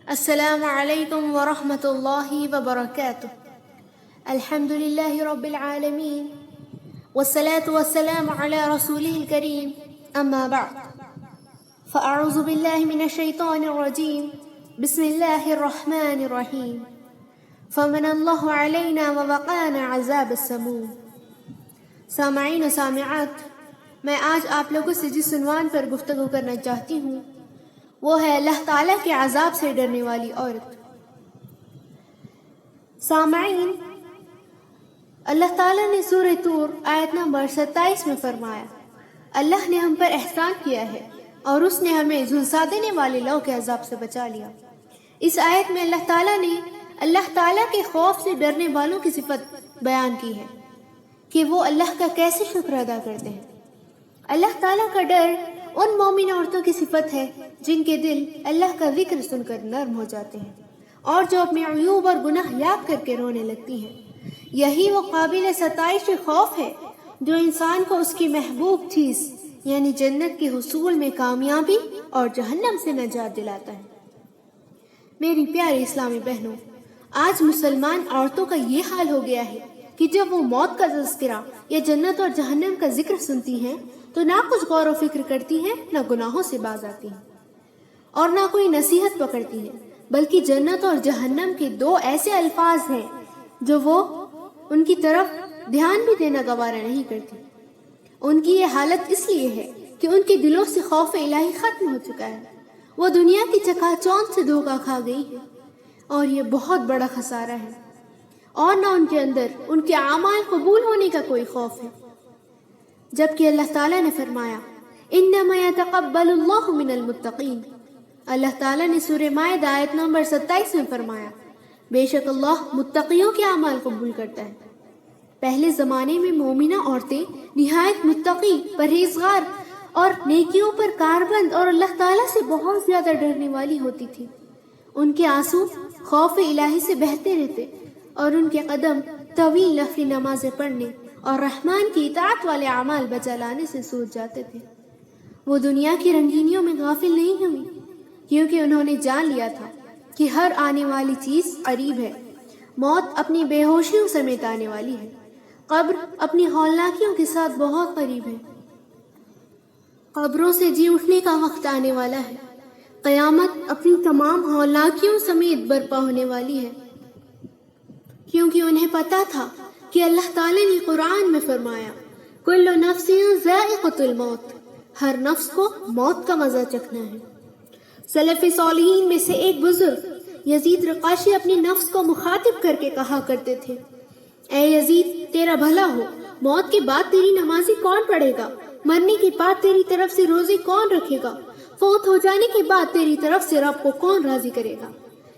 السلام علیکم ورحمۃ اللہ وبرکاتہ۔ الحمد للہ رب العالمین والصلاة والسلام علی رسولہ الکریم، اما بعد فاعوذ باللہ من الشیطان الرجیم، بسم اللہ الرحمن الرحیم، فمن اللہ علینا ووقانا عذاب السموم۔ سامعین و سامعات، میں آج آپ لوگوں سے جس عنوان پر گفتگو کرنا چاہتی ہوں وہ ہے اللہ تعالیٰ کے عذاب سے ڈرنے والی عورت۔ سامعین، اللہ تعالیٰ نے سورہ طور آیت نمبر 27 میں فرمایا، اللہ نے ہم پر احسان کیا ہے اور اس نے ہمیں جھلسا دینے والے لو کے عذاب سے بچا لیا۔ اس آیت میں اللہ تعالیٰ نے اللہ تعالیٰ کے خوف سے ڈرنے والوں کی صفت بیان کی ہے کہ وہ اللہ کا کیسے شکر ادا کرتے ہیں۔ اللہ تعالیٰ کا ڈر ان مومن عورتوں کی صفت ہے جن کے دل اللہ کا ذکر سن کر نرم ہو جاتے ہیں اور جو اپنے عیوب اور گناہ یاد کر کے رونے لگتی ہیں۔ یہی وہ قابل ستائش خوف ہے جو انسان کو اس کی محبوب چیز یعنی جنت کے حصول میں کامیابی اور جہنم سے نجات دلاتا ہے۔ میری پیاری اسلامی بہنوں، آج مسلمان عورتوں کا یہ حال ہو گیا ہے کہ جب وہ موت کا تذکرہ یا جنت اور جہنم کا ذکر سنتی ہیں تو نہ کچھ غور و فکر کرتی ہیں، نہ گناہوں سے باز آتی ہیں اور نہ کوئی نصیحت پکڑتی ہیں، بلکہ جنت اور جہنم کے دو ایسے الفاظ ہیں جو وہ ان کی طرف دھیان بھی دینا گوارا نہیں کرتی۔ ان کی یہ حالت اس لیے ہے کہ ان کے دلوں سے خوف الہی ختم ہو چکا ہے، وہ دنیا کی چکا چوند سے دھوکہ کھا گئی ہے اور یہ بہت بڑا خسارہ ہے، اور نہ ان کے اندر ان کے اعمال قبول ہونے کا کوئی خوف ہے، جبکہ اللہ تعالیٰ نے فرمایا انما یتقبل اللہ من المتقین۔ اللہ تعالیٰ نے سورہ مائدہ آیت نمبر 27 میں فرمایا، بے شک اللہ متقیوں کے اعمال قبول کرتا ہے۔ پہلے زمانے میں مومنہ عورتیں نہایت متقی، پرہیزگار اور نیکیوں پر کاربند اور اللہ تعالیٰ سے بہت زیادہ ڈرنے والی ہوتی تھی۔ ان کے آنسو خوف الہی سے بہتے رہتے اور ان کے قدم طویل نفلی نمازیں پڑھنے اور رحمان کی اطاعت والے اعمال بچا لانے سے سوچ جاتے تھے۔ وہ دنیا کی رنگینیوں میں غافل نہیں ہوئی کیونکہ انہوں نے جان لیا تھا کہ ہر آنے والی چیز قریب ہے۔ موت اپنی بے ہوشیوں سمیت آنے والی ہے، قبر اپنی ہولناکیوں کے ساتھ بہت قریب ہے، قبروں سے جی اٹھنے کا وقت آنے والا ہے، قیامت اپنی تمام ہولناکیوں سمیت برپا ہونے والی ہے، کیونکہ انہیں پتا تھا کہ اللہ تعالیٰ نے قرآن میں فرمایا کل نفس ذائقۃ الموت، ہر نفس کو موت کا مزہ چکھنا ہے۔ سلف صالحین میں سے ایک بزرگ یزید رقاشی اپنی نفس کو مخاطب کر کے کہا کرتے تھے، اے یزید تیرا بھلا ہو، موت کے بعد تیری نمازی کون پڑھے گا؟ مرنے کے بعد تیری طرف سے روزے کون رکھے گا؟ فوت ہو جانے کے بعد تیری طرف سے رب کو کون راضی کرے گا؟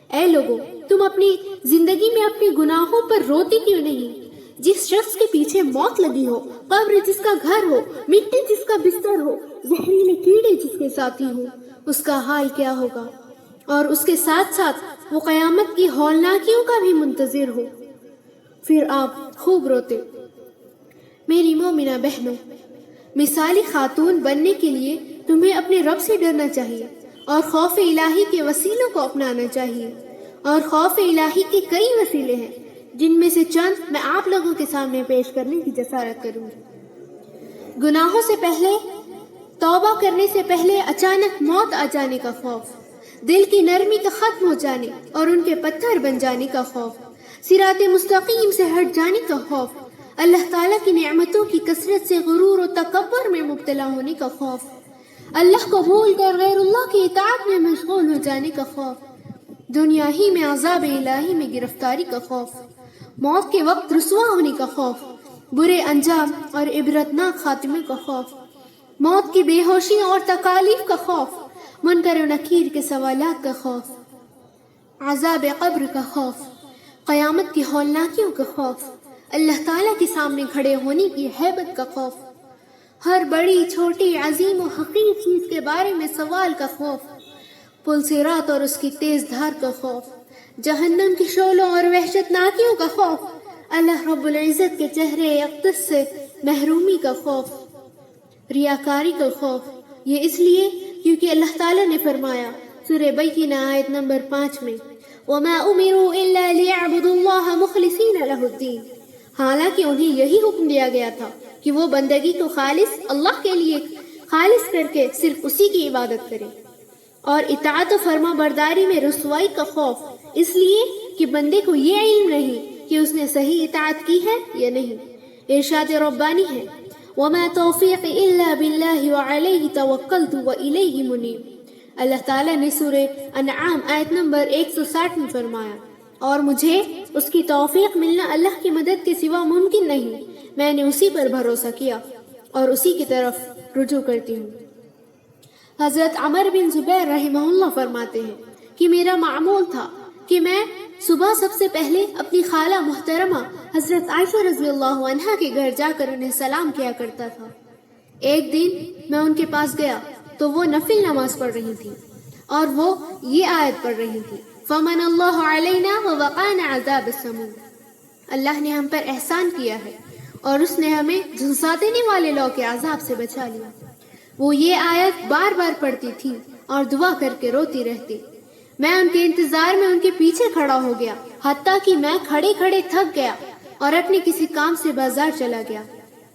اے لوگو، تم اپنی زندگی میں اپنے گناہوں پر روتے کیوں نہیں؟ جس شخص کے پیچھے موت لگی ہو، قبر جس کا گھر ہو، مٹی جس کا بستر ہو، زہریلے کیڑے جس کے ساتھی ہو، اس کا حال کیا ہوگا؟ اور اس کے ساتھ ساتھ وہ قیامت کی ہولناکیوں کا بھی منتظر ہو، پھر آپ خوب روتے۔ میری مومنہ بہنوں، مثالی خاتون بننے کے لیے تمہیں اپنے رب سے ڈرنا چاہیے اور خوف الہی کے وسیلوں کو اپنانا چاہیے، اور خوف الہی کے کئی وسیلے ہیں جن میں سے چند میں آپ لوگوں کے سامنے پیش کرنے کی جسارت کروں گی۔ گناہوں سے پہلے، توبہ کرنے سے پہلے اچانک موت آ جانے کا خوف، دل کی نرمی کا ختم ہو جانے اور ان کے پتھر بن جانے کا خوف، صراط مستقیم سے ہٹ جانے کا خوف، اللہ تعالیٰ کی نعمتوں کی کثرت سے غرور و تکبر میں مبتلا ہونے کا خوف، اللہ کو بھول کر غیر اللہ کی اطاعت میں مشغول ہو جانے کا خوف، دنیا ہی میں عذاب الہی میں گرفتاری کا خوف، موت کے وقت رسوا ہونے کا خوف، برے انجام اور عبرتناک خاتمے کا خوف، موت کی بے ہوشی اور تکالیف کا خوف، منکر و نکیر کے سوالات کا خوف، عذاب قبر کا خوف، قیامت کی ہولناکیوں کا خوف، اللہ تعالیٰ کے سامنے کھڑے ہونے کی ہیبت کا خوف، ہر بڑی چھوٹی عظیم و حقیر چیز کے بارے میں سوال کا خوف، پل صراط اور اس کی تیز دھار کا خوف، جہنم کی شعلوں اور وحشت ناکیوں کا خوف، اللہ رب العزت کے چہرے اقدس سے محرومی کا خوف، ریاکاری کا خوف۔ یہ اس لیے کیونکہ اللہ تعالیٰ نے فرمایا سورہ بینہ آیت نمبر 5 میں وَمَا أُمِرُوا إِلَّا لِيَعْبُدُوا اللَّهَ مُخْلِصِينَ لَهُ الدِّينَ، حالانکہ انہیں یہی حکم دیا گیا تھا کہ وہ بندگی کو خالص اللہ کے لیے خالص کر کے صرف اسی کی عبادت کریں، اور اطاعت و فرما برداری میں رسوائی کا خوف، اس لیے کہ بندے کو یہ علم نہیں کہ اس نے صحیح اطاعت کی ہے یا نہیں۔ ارشاد ربانی ہے وَمَا تَوْفِيقِ إِلَّا بِاللَّهِ وَعَلَيْهِ تَوَكَّلْتُ وَإِلَيْهِ مُنِيبٌ۔ اللہ تعالیٰ نے سورہ انعام آیت نمبر 160 میں فرمایا، اور مجھے اس کی توفیق ملنا اللہ کی مدد کے سوا ممکن نہیں، میں نے اسی پر بھروسہ کیا اور اسی کی طرف رجوع کرتی ہوں۔ حضرت عمر بن زبیر رحمہ اللہ فرماتے ہیں کہ میرا معمول تھا کہ میں صبح سب سے پہلے اپنی خالہ محترمہ حضرت عائشہ رضی اللہ عنہا کے گھر جا کر انہیں سلام کیا کرتا تھا۔ ایک دن میں ان کے پاس گیا تو وہ نفل نماز پڑھ رہی تھی اور وہ یہ آیت پڑھ رہی تھی فَمَنَ اللَّهُ عَلَيْنَا وَوَقَانَ عَذَابَ السَّمُومِ، اللہ نے ہم پر احسان کیا ہے اور اس نے ہمیں جھنسا دینے والے لوگ کے عذاب سے بچا لیا۔ وہ یہ آیت بار بار پڑھتی تھی اور دعا کر کے روتی رہتی۔ میں ان کے انتظار میں ان کے پیچھے کھڑا ہو گیا، حتیٰ کہ میں کھڑے کھڑے تھک گیا اور اپنے کسی کام سے بازار چلا گیا۔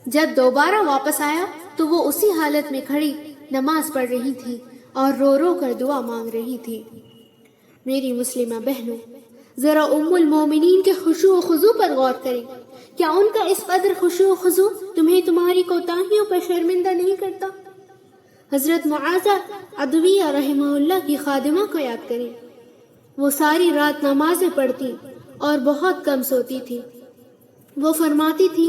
جب دوبارہ واپس آیا تو وہ اسی حالت میں کھڑی نماز پڑھ رہی تھی اور رو رو کر دعا مانگ رہی تھی۔ میری مسلمہ بہنوں، ذرا ام المومنین کے خشوع و خضوع پر غور کریں۔ کیا ان کا اس قدر خشوع و خضوع تمہیں تمہاری کوتاہیوں پر شرمندہ نہیں کرتا؟ حضرت معاذہ عدویہ رحمہ اللہ کی خادمہ کو یاد کریں، وہ ساری رات نمازیں پڑھتی اور بہت کم سوتی تھی۔ وہ فرماتی تھی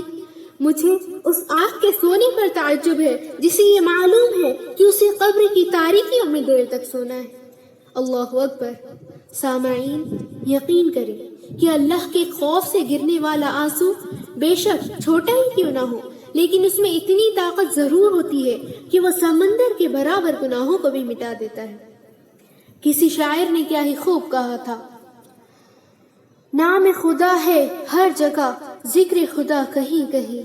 مجھے اس آنکھ کے سونے پر تعجب ہے جسے یہ معلوم ہے کہ اسے قبر کی تاریکیوں میں دیر تک سونا ہے۔ اللہ اکبر۔ سامعین، یقین کریں کہ اللہ کے خوف سے گرنے والا آنسو بے شک چھوٹا ہی کیوں نہ ہو، لیکن اس میں اتنی طاقت ضرور ہوتی ہے کہ وہ سمندر کے برابر گناہوں کو بھی مٹا دیتا ہے۔ کسی شاعر نے کیا ہی خوب کہا تھا، نام خدا ہے ہر جگہ ذکر خدا کہیں کہیں،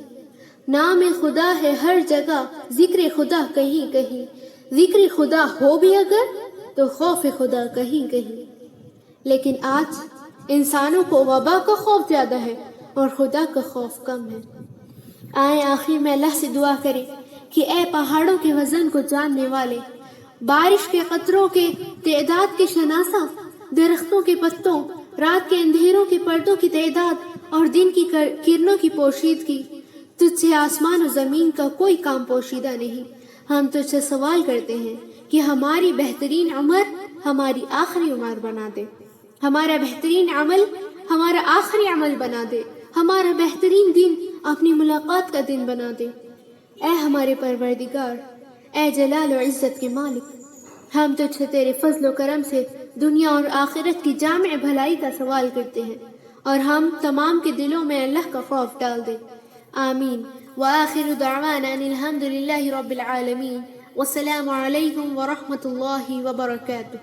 نام خدا ہے ہر جگہ ذکر خدا کہیں کہیں، ذکر خدا ہو بھی اگر تو خوف خدا کہیں کہیں۔ لیکن آج انسانوں کو وبا کا خوف زیادہ ہے اور خدا کا خوف کم ہے۔ آئیں آخر میں اللہ سے دعا کریں کہ اے پہاڑوں کے وزن کو جاننے والے، بارش کے قطروں کے تعداد کے شناسا، درختوں کے پتوں، رات کے اندھیروں کے پردوں کی تعداد اور دن کی کرنوں کی پوشیدگی، تجھ سے آسمان و زمین کا کوئی کام پوشیدہ نہیں۔ ہم تجھ سے سوال کرتے ہیں کہ ہماری بہترین عمر ہماری آخری عمر بنا دے، ہمارا بہترین عمل ہمارا آخری عمل بنا دے، ہمارا بہترین دن اپنی ملاقات کا دن بنا دے۔ اے ہمارے پروردگار، اے جلال و عزت کے مالک، ہم تجھ سے تیرے فضل و کرم سے دنیا اور آخرت کی جامع بھلائی کا سوال کرتے ہیں اور ہم تمام کے دلوں میں اللہ کا خوف ڈال دے۔ آمین۔ وآخر دعوانا ان الحمد للہ رب العالمین، والسلام علیکم ورحمۃ اللہ وبرکاتہ۔